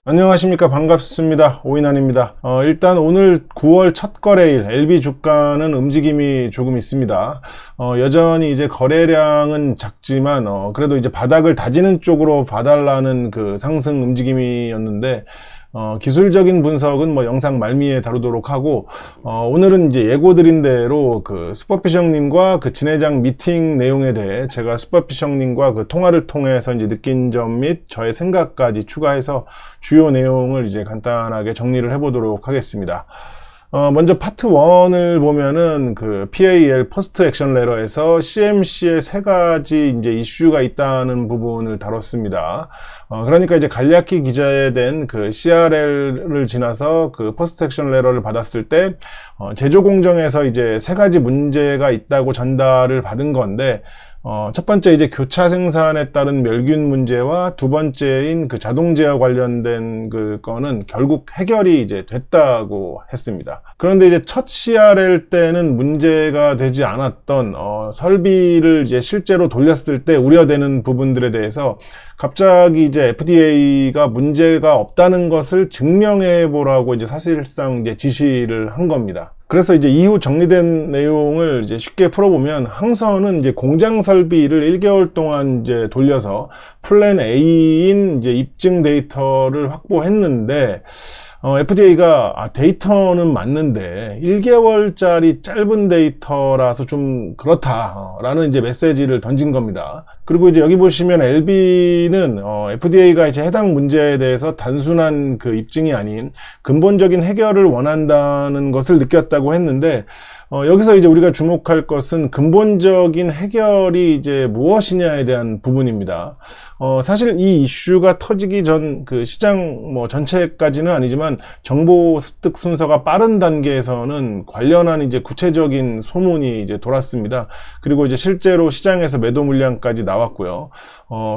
안녕하십니까. 반갑습니다. 오인환입니다. 일단 오늘 9월 첫 거래일 LB 주가는 움직임이 조금 있습니다. 여전히 이제 거래량은 작지만 그래도 이제 바닥을 다지는 쪽으로 봐달라는 그 상승 움직임이었는데 기술적인 분석은 뭐 영상 말미에 다루도록 하고, 오늘은 이제 예고드린 대로 그 슈퍼피셔님과 그 진회장 미팅 내용에 대해 제가 슈퍼피셔님과 그 통화를 통해서 이제 느낀 점 및 저의 생각까지 추가해서 주요 내용을 이제 간단하게 정리를 해보도록 하겠습니다. 먼저 파트 1을 보면은 그 PAL 포스트 액션 레터에서 CMC의 세 가지 이제 이슈가 있다는 부분을 다뤘습니다. 그러니까 이제 간략히 기재된 그 CRL을 지나서 그 포스트 액션 레터를 받았을 때 제조 공정에서 이제 세 가지 문제가 있다고 전달을 받은 건데, 첫 번째 이제 교차 생산에 따른 멸균 문제와 두 번째인 그 자동 제어 관련된 그 거는 결국 해결이 이제 됐다고 했습니다. 그런데 이제 첫 CRL 때는 문제가 되지 않았던 설비를 이제 실제로 돌렸을 때 우려되는 부분들에 대해서 갑자기 이제 FDA가 문제가 없다는 것을 증명해 보라고 이제 사실상 이제 지시를 한 겁니다. 그래서 이제 이후 정리된 내용을 이제 쉽게 풀어보면, 항선은 이제 공장 설비를 1개월 동안 이제 돌려서 플랜 A인 이제 입증 데이터를 확보했는데, FDA가 데이터는 맞는데 1개월짜리 짧은 데이터라서 좀 그렇다라는 이제 메시지를 던진 겁니다. 그리고 이제 여기 보시면 LB는 FDA가 이제 해당 문제에 대해서 단순한 그 입증이 아닌 근본적인 해결을 원한다는 것을 느꼈다고 했는데, 여기서 이제 우리가 주목할 것은 근본적인 해결이 이제 무엇이냐에 대한 부분입니다. 사실 이 이슈가 터지기 전 그 시장 뭐 전체까지는 아니지만 정보 습득 순서가 빠른 단계에서는 관련한 이제 구체적인 소문이 이제 돌았습니다. 그리고 이제 실제로 시장에서 매도 물량까지 나왔고요.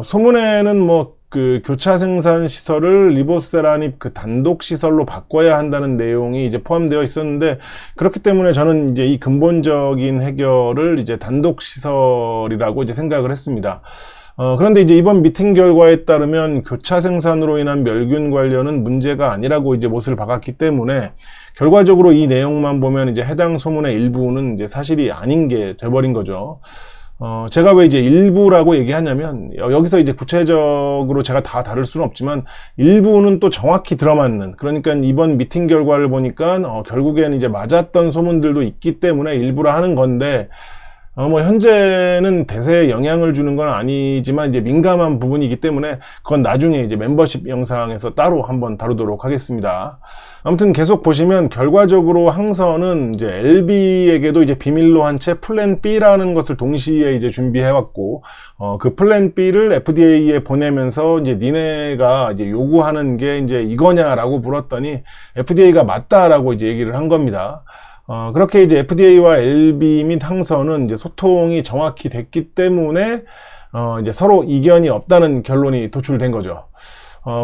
소문에는 뭐 그 교차 생산 시설을 리보세라닙 그 단독 시설로 바꿔야 한다는 내용이 이제 포함되어 있었는데, 그렇기 때문에 저는 이제 이 근본적인 해결을 이제 단독 시설이라고 이제 생각을 했습니다. 그런데 이제 이번 미팅 결과에 따르면 교차 생산으로 인한 멸균 관련은 문제가 아니라고 이제 못을 박았기 때문에, 결과적으로 이 내용만 보면 이제 해당 소문의 일부는 이제 사실이 아닌 게 돼버린 거죠. 제가 왜 이제 일부라고 얘기하냐면, 여기서 이제 구체적으로 제가 다 다룰 수는 없지만 일부는 또 정확히 들어맞는, 그러니까 이번 미팅 결과를 보니까 결국엔 이제 맞았던 소문들도 있기 때문에 일부라 하는 건데, 뭐 현재는 대세에 영향을 주는 건 아니지만 이제 민감한 부분이기 때문에 그건 나중에 이제 멤버십 영상에서 따로 한번 다루도록 하겠습니다. 아무튼 계속 보시면 결과적으로 항선은 이제 LB에게도 이제 비밀로 한 채 플랜 B라는 것을 동시에 이제 준비해 왔고, 그 플랜 B를 FDA에 보내면서 이제 니네가 이제 요구하는 게 이제 이거냐라고 물었더니 FDA가 맞다라고 이제 얘기를 한 겁니다. 그렇게 이제 FDA와 LB 및 항선은 이제 소통이 정확히 됐기 때문에 이제 서로 이견이 없다는 결론이 도출된 거죠.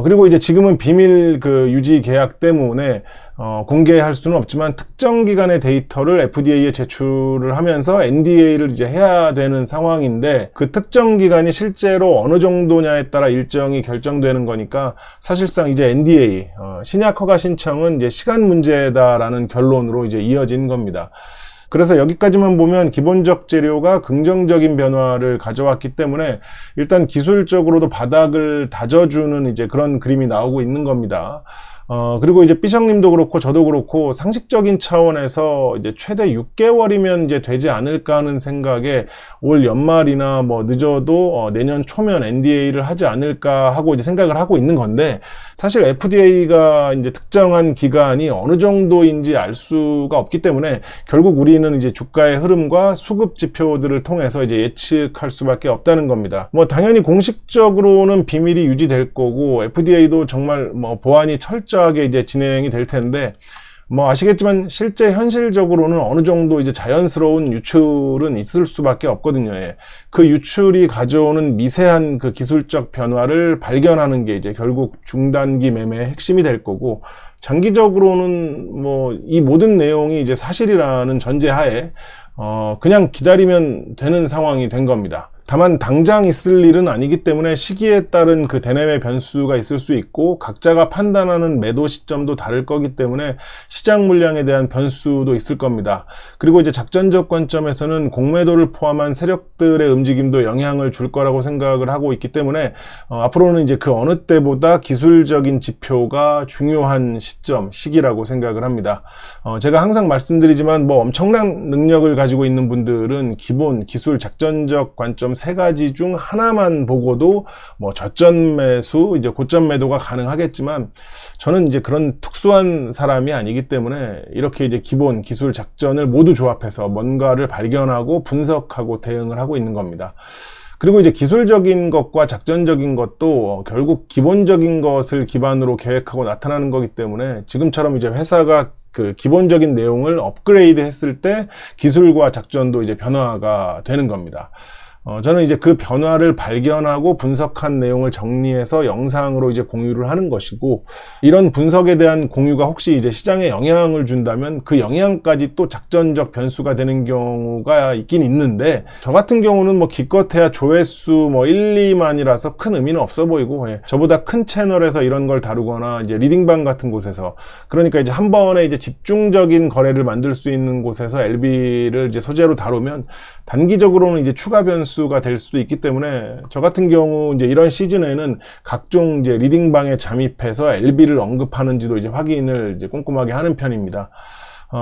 그리고 이제 지금은 비밀 그 유지 계약 때문에 공개할 수는 없지만 특정 기간의 데이터를 FDA에 제출을 하면서 NDA를 이제 해야 되는 상황인데, 그 특정 기간이 실제로 어느 정도냐에 따라 일정이 결정되는 거니까 사실상 이제 NDA 신약 허가 신청은 이제 시간 문제다라는 결론으로 이제 이어진 겁니다. 그래서 여기까지만 보면 기본적 재료가 긍정적인 변화를 가져왔기 때문에 일단 기술적으로도 바닥을 다져주는 이제 그런 그림이 나오고 있는 겁니다. 그리고 이제 삐성님도 그렇고 저도 그렇고 상식적인 차원에서 이제 최대 6개월이면 이제 되지 않을까 하는 생각에 올 연말이나 뭐 늦어도 내년 초면 NDA를 하지 않을까 하고 이제 생각을 하고 있는 건데, 사실 FDA가 이제 특정한 기간이 어느 정도인지 알 수가 없기 때문에 결국 우리는 이제 주가의 흐름과 수급 지표들을 통해서 이제 예측할 수밖에 없다는 겁니다. 뭐 당연히 공식적으로는 비밀이 유지될 거고 FDA도 정말 뭐 보안이 철저하게 이제 진행이 될 텐데, 뭐 아시겠지만 실제 현실적으로는 어느 정도 이제 자연스러운 유출은 있을 수밖에 없거든요. 예. 그 유출이 가져오는 미세한 그 기술적 변화를 발견하는 게 이제 결국 중단기 매매의 핵심이 될 거고, 장기적으로는 뭐 이 모든 내용이 이제 사실이라는 전제하에 그냥 기다리면 되는 상황이 된 겁니다. 다만 당장 있을 일은 아니기 때문에 시기에 따른 그 대내외 변수가 있을 수 있고 각자가 판단하는 매도 시점도 다를 거기 때문에 시장 물량에 대한 변수도 있을 겁니다. 그리고 이제 작전적 관점에서는 공매도를 포함한 세력들의 움직임도 영향을 줄 거라고 생각을 하고 있기 때문에 앞으로는 이제 그 어느 때보다 기술적인 지표가 중요한 시기라고 생각을 합니다. 제가 항상 말씀드리지만 뭐 엄청난 능력을 가지고 있는 분들은 기본 기술 작전적 관점 세 가지 중 하나만 보고도 뭐 저점 매수, 이제 고점 매도가 가능하겠지만 저는 이제 그런 특수한 사람이 아니기 때문에 이렇게 이제 기본 기술 작전을 모두 조합해서 뭔가를 발견하고 분석하고 대응을 하고 있는 겁니다. 그리고 이제 기술적인 것과 작전적인 것도 결국 기본적인 것을 기반으로 계획하고 나타나는 거기 때문에 지금처럼 이제 회사가 그 기본적인 내용을 업그레이드 했을 때 기술과 작전도 이제 변화가 되는 겁니다. 저는 이제 그 변화를 발견하고 분석한 내용을 정리해서 영상으로 이제 공유를 하는 것이고, 이런 분석에 대한 공유가 혹시 이제 시장에 영향을 준다면 그 영향까지 또 작전적 변수가 되는 경우가 있긴 있는데, 저 같은 경우는 뭐 기껏해야 조회수 뭐 1, 2만이라서 큰 의미는 없어 보이고, 저보다 큰 채널에서 이런 걸 다루거나 이제 리딩방 같은 곳에서, 그러니까 이제 한 번에 이제 집중적인 거래를 만들 수 있는 곳에서 LB를 이제 소재로 다루면 단기적으로는 이제 추가 변수가 될 수도 있기 때문에 저 같은 경우 이제 이런 시즌에는 각종 이제 리딩방에 잠입해서 LB를 언급하는지도 이제 확인을 이제 꼼꼼하게 하는 편입니다.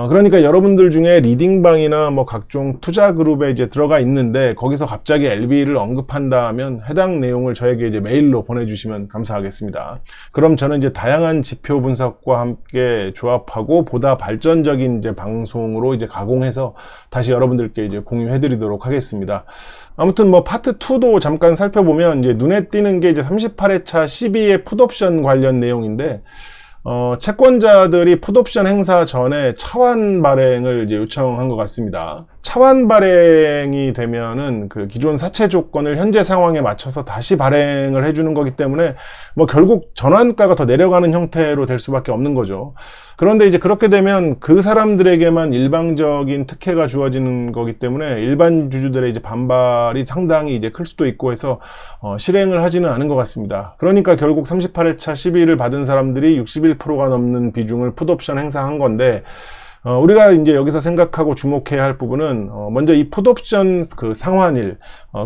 그러니까 여러분들 중에 리딩방이나 뭐 각종 투자 그룹에 이제 들어가 있는데 거기서 갑자기 LB를 언급한다 하면 해당 내용을 저에게 이제 메일로 보내주시면 감사하겠습니다. 그럼 저는 이제 다양한 지표 분석과 함께 조합하고 보다 발전적인 이제 방송으로 이제 가공해서 다시 여러분들께 이제 공유해드리도록 하겠습니다. 아무튼 뭐 파트 2도 잠깐 살펴보면 이제 눈에 띄는 게 이제 38회차 12의 풋옵션 관련 내용인데, 채권자들이 풋옵션 행사 전에 차환 발행을 이제 요청한 것 같습니다. 차환 발행이 되면은 그 기존 사채 조건을 현재 상황에 맞춰서 다시 발행을 해주는 거기 때문에 뭐 결국 전환가가 더 내려가는 형태로 될 수밖에 없는 거죠. 그런데 이제 그렇게 되면 그 사람들에게만 일방적인 특혜가 주어지는 거기 때문에 일반 주주들의 이제 반발이 상당히 이제 클 수도 있고 해서 실행을 하지는 않은 것 같습니다. 그러니까 결국 38회차 12를 받은 사람들이 61%가 넘는 비중을 풋옵션 행사한 건데, 우리가 이제 여기서 생각하고 주목해야 할 부분은 먼저 이 풋옵션 그 상환일,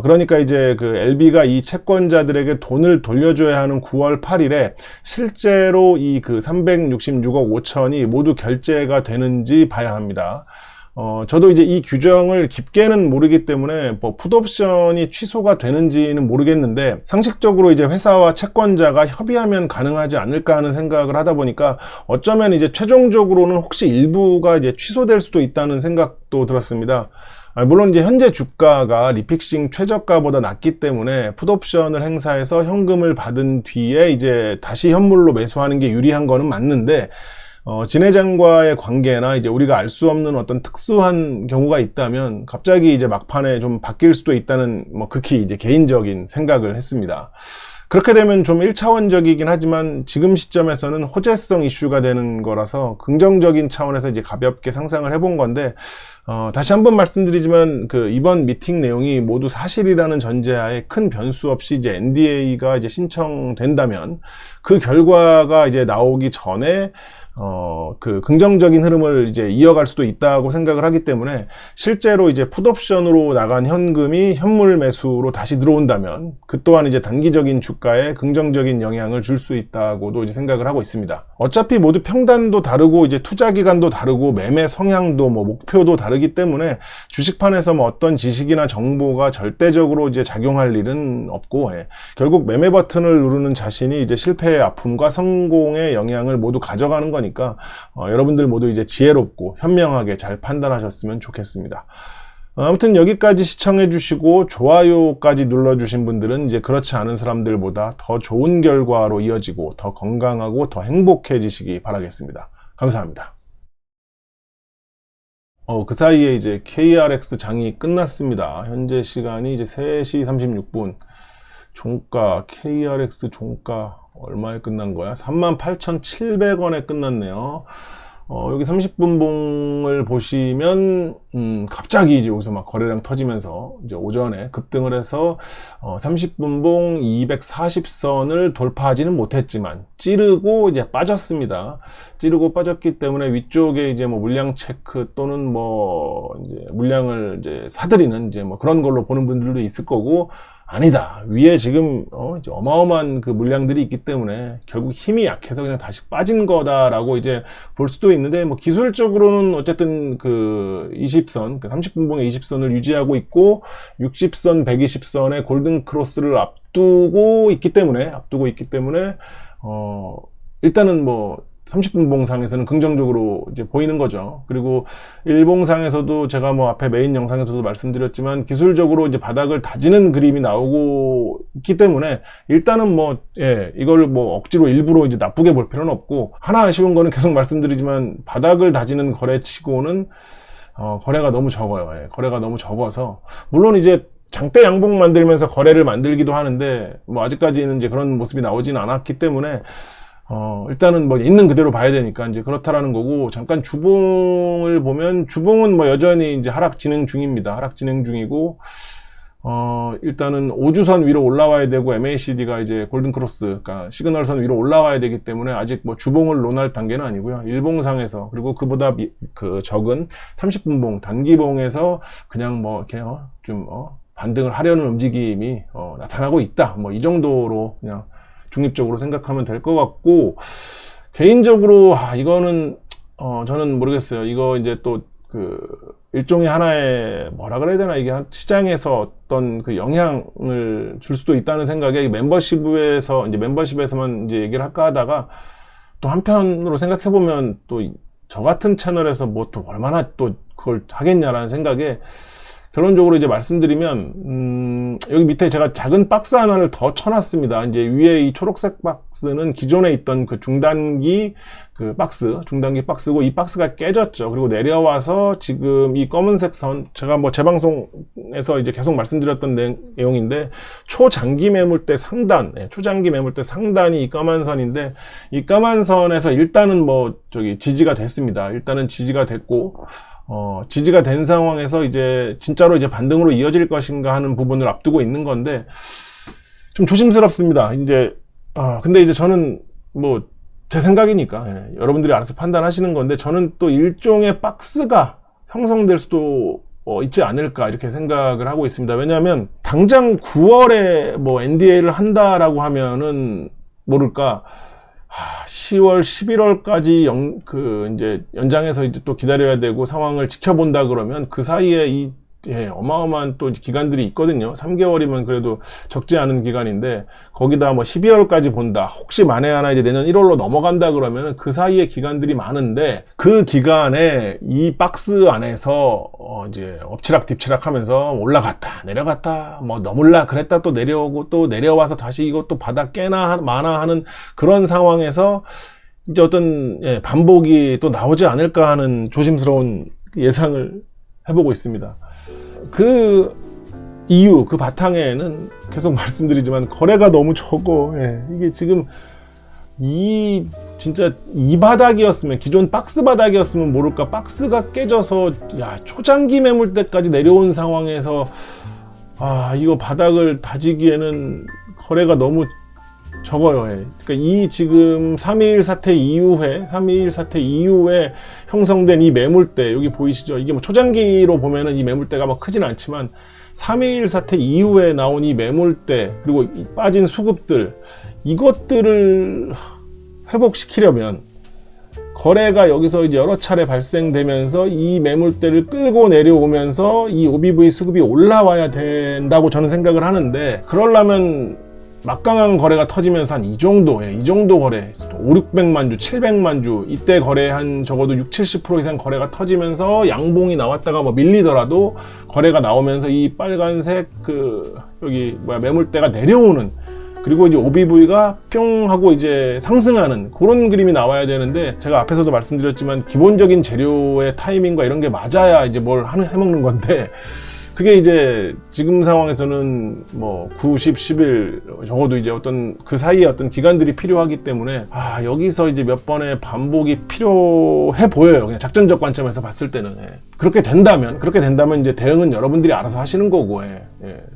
그러니까 이제 그 LB가 이 채권자들에게 돈을 돌려줘야 하는 9월 8일에 실제로 이 그 366억 5천이 모두 결제가 되는지 봐야 합니다. 저도 이제 이 규정을 깊게는 모르기 때문에 뭐 풋옵션이 취소가 되는지는 모르겠는데, 상식적으로 이제 회사와 채권자가 협의하면 가능하지 않을까 하는 생각을 하다 보니까 어쩌면 이제 최종적으로는 혹시 일부가 이제 취소될 수도 있다는 생각도 들었습니다. 물론 이제 현재 주가가 리픽싱 최저가보다 낮기 때문에 풋옵션을 행사해서 현금을 받은 뒤에 이제 다시 현물로 매수하는 게 유리한 거는 맞는데, 진회장과의 관계나 이제 우리가 알 수 없는 어떤 특수한 경우가 있다면 갑자기 이제 막판에 좀 바뀔 수도 있다는 뭐 극히 이제 개인적인 생각을 했습니다. 그렇게 되면 좀 1차원적이긴 하지만 지금 시점에서는 호재성 이슈가 되는 거라서 긍정적인 차원에서 이제 가볍게 상상을 해본 건데, 다시 한번 말씀드리지만 그 이번 미팅 내용이 모두 사실이라는 전제하에 큰 변수 없이 이제 NDA가 이제 신청된다면 그 결과가 이제 나오기 전에 그 긍정적인 흐름을 이제 이어갈 수도 있다고 생각을 하기 때문에, 실제로 이제 풋옵션으로 나간 현금이 현물 매수로 다시 들어온다면 그 또한 이제 단기적인 주가에 긍정적인 영향을 줄 수 있다고도 이제 생각을 하고 있습니다. 어차피 모두 평단도 다르고 이제 투자 기간도 다르고 매매 성향도 뭐 목표도 다르기 때문에 주식판에서 뭐 어떤 지식이나 정보가 절대적으로 이제 작용할 일은 없고, 결국 매매 버튼을 누르는 자신이 이제 실패의 아픔과 성공의 영향을 모두 가져가는 거니까 여러분들 모두 이제 지혜롭고 현명하게 잘 판단하셨으면 좋겠습니다. 아무튼 여기까지 시청해 주시고 좋아요까지 눌러주신 분들은 이제 그렇지 않은 사람들보다 더 좋은 결과로 이어지고 더 건강하고 더 행복해지시기 바라겠습니다. 감사합니다. 그 사이에 이제 KRX 장이 끝났습니다. 현재 시간이 이제 3시 36분. 종가, KRX 종가 얼마에 끝난 거야? 38,700원에 끝났네요. 여기 30분봉을 보시면 갑자기 이제 여기서 막 거래량 터지면서 이제 오전에 급등을 해서 30분봉 240선을 돌파하지는 못했지만 찌르고 이제 빠졌습니다. 찌르고 빠졌기 때문에 위쪽에 이제 뭐 물량 체크 또는 뭐 이제 물량을 이제 사들이는 이제 뭐 그런 걸로 보는 분들도 있을 거고, 아니다, 위에 지금 이제 어마어마한 그 물량들이 있기 때문에 결국 힘이 약해서 그냥 다시 빠진 거다라고 이제 볼 수도 있는데, 뭐 기술적으로는 어쨌든 그 20선, 그 30분봉의 20선을 유지하고 있고 60선, 120선의 골든 크로스를 앞두고 있기 때문에 일단은 뭐 30분봉상에서는 긍정적으로 이제 보이는 거죠. 그리고 일봉상에서도 제가 뭐 앞에 메인 영상에서도 말씀드렸지만 기술적으로 이제 바닥을 다지는 그림이 나오고 있기 때문에 일단은 뭐 이걸 뭐 억지로 일부러 이제 나쁘게 볼 필요는 없고, 하나 아쉬운 거는 계속 말씀드리지만 바닥을 다지는 거래치고는 거래가 너무 적어요. 거래가 너무 적어서, 물론 이제 장대 양봉 만들면서 거래를 만들기도 하는데 뭐 아직까지는 이제 그런 모습이 나오진 않았기 때문에 일단은 뭐 있는 그대로 봐야 되니까 이제 그렇다라는 거고, 잠깐 주봉을 보면 주봉은 뭐 여전히 이제 하락 진행 중입니다. 하락 진행 중이고, 일단은 5주선 위로 올라와야 되고 MACD가 이제 골든 크로스, 그러니까 시그널선 위로 올라와야 되기 때문에 아직 뭐 주봉을 논할 단계는 아니고요. 일봉상에서, 그리고 그보다 그 적은 30분봉 단기봉에서 그냥 뭐 이렇게 좀 반등을 하려는 움직임이 나타나고 있다. 뭐 이 정도로 그냥 중립적으로 생각하면 될 것 같고, 개인적으로 이거는 저는 모르겠어요. 이거 이제 또 그 일종의 하나의 뭐라 그래야 되나, 이게 시장에서 어떤 그 영향을 줄 수도 있다는 생각에 멤버십에서만 이제 얘기를 할까 하다가, 또 한편으로 생각해 보면 또 저 같은 채널에서 뭐 또 얼마나 또 그걸 하겠냐라는 생각에, 결론적으로 이제 말씀드리면, 여기 밑에 제가 작은 박스 하나를 더 쳐놨습니다. 이제 위에 이 초록색 박스는 기존에 있던 그 중단기 박스고, 이 박스가 깨졌죠. 그리고 내려와서 지금 이 검은색 선, 제가 뭐 재방송에서 이제 계속 말씀드렸던 내용인데, 초장기 매물대 상단이 이 까만 선인데, 이 까만 선에서 일단은 뭐 지지가 됐습니다. 일단은 지지가 됐고, 지지가 된 상황에서 이제 진짜로 이제 반등으로 이어질 것인가 하는 부분을 앞두고 있는 건데, 좀 조심스럽습니다. 이제 근데 이제 저는 뭐 제 생각이니까 여러분들이 알아서 판단하시는 건데, 저는 또 일종의 박스가 형성될 수도 있지 않을까 이렇게 생각을 하고 있습니다. 왜냐하면 당장 9월에 뭐 NDA를 한다라고 하면은 모를까, 10월, 11월까지 이제 연장해서 이제 또 기다려야 되고 상황을 지켜본다 그러면 그 사이에 어마어마한 또 기간들이 있거든요. 3개월이면 그래도 적지 않은 기간인데, 거기다 뭐 12월까지 본다. 혹시 만에 하나 이제 내년 1월로 넘어간다 그러면 그 사이에 기간들이 많은데, 그 기간에 이 박스 안에서 이제 엎치락 뒤치락 하면서 올라갔다 내려갔다, 뭐 넘을라 그랬다 또 내려오고 또 내려와서 다시 이것도 바닥 깨나 마나 하는 그런 상황에서 이제 어떤 반복이 또 나오지 않을까 하는 조심스러운 예상을 해보고 있습니다. 그 이유, 그 바탕에는 계속 말씀드리지만 거래가 너무 적어. 이게 지금 진짜 이 바닥이었으면, 기존 박스 바닥이었으면 모를까, 박스가 깨져서 초장기 매물대까지 내려온 상황에서 이거 바닥을 다지기에는 거래가 너무 적어요. 그러니까 이 지금 3.21 사태 이후에 형성된 이 매물대, 여기 보이시죠? 이게 뭐 초장기로 보면은 이 매물대가 뭐 크진 않지만 3.21 사태 이후에 나온 이 매물대, 그리고 이 빠진 수급들, 이것들을 회복시키려면 거래가 여기서 이제 여러 차례 발생되면서 이 매물대를 끌고 내려오면서 이 OBV 수급이 올라와야 된다고 저는 생각을 하는데, 그러려면 막강한 거래가 터지면서 한 이 정도 거래, 500~600만 주, 700만 주, 이때 거래 한 적어도 60~70% 이상 거래가 터지면서 양봉이 나왔다가 뭐 밀리더라도 거래가 나오면서 이 빨간색 여기 매물대가 내려오는, 그리고 이제 OBV가 뿅 하고 이제 상승하는 그런 그림이 나와야 되는데, 제가 앞에서도 말씀드렸지만 기본적인 재료의 타이밍과 이런 게 맞아야 이제 뭘 해먹는 건데, 그게 이제 지금 상황에서는 뭐 90, 10일 적어도 이제 어떤 그 사이에 어떤 기간들이 필요하기 때문에 여기서 이제 몇 번의 반복이 필요해 보여요. 그냥 작전적 관점에서 봤을 때는. 그렇게 된다면 이제 대응은 여러분들이 알아서 하시는 거고,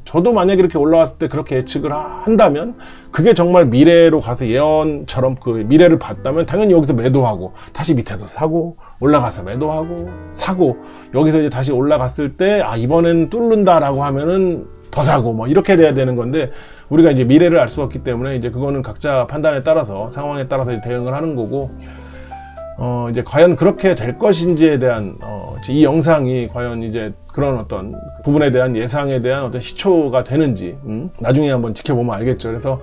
저도 만약에 이렇게 올라왔을 때 그렇게 예측을 한다면 그게 정말 미래로 가서 예언처럼 그 미래를 봤다면 당연히 여기서 매도하고 다시 밑에서 사고 올라가서 매도하고 사고 여기서 이제 다시 올라갔을 때 이번엔 뚫는다라고 하면은 더 사고 뭐 이렇게 돼야 되는 건데 우리가 이제 미래를 알 수 없기 때문에 이제 그거는 각자 판단에 따라서 상황에 따라서 대응을 하는 거고 이제 과연 그렇게 될 것인지에 대한 이 영상이 과연 이제 그런 어떤 부분에 대한 예상에 대한 어떤 시초가 되는지 나중에 한번 지켜보면 알겠죠. 그래서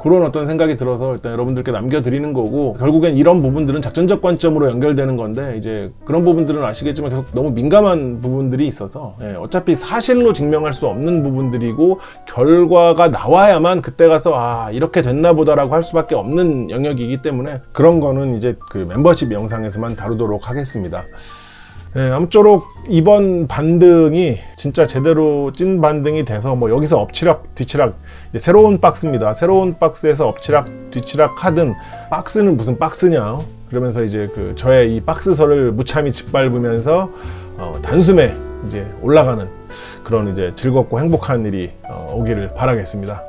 그런 어떤 생각이 들어서 일단 여러분들께 남겨드리는 거고 결국엔 이런 부분들은 작전적 관점으로 연결되는 건데 이제 그런 부분들은 아시겠지만 계속 너무 민감한 부분들이 있어서 어차피 사실로 증명할 수 없는 부분들이고 결과가 나와야만 그때 가서 이렇게 됐나 보다라고 할 수밖에 없는 영역이기 때문에 그런 거는 이제 그 멤버십 영상에서만 다루도록 하겠습니다. 아무쪼록 이번 반등이 진짜 제대로 찐 반등이 돼서 뭐 여기서 엎치락 뒤치락 이제 새로운 박스입니다. 새로운 박스에서 엎치락 뒤치락 하든 박스는 무슨 박스냐 그러면서 이제 그 저의 이 박스설을 무참히 짓밟으면서 단숨에 이제 올라가는 그런 이제 즐겁고 행복한 일이 오기를 바라겠습니다.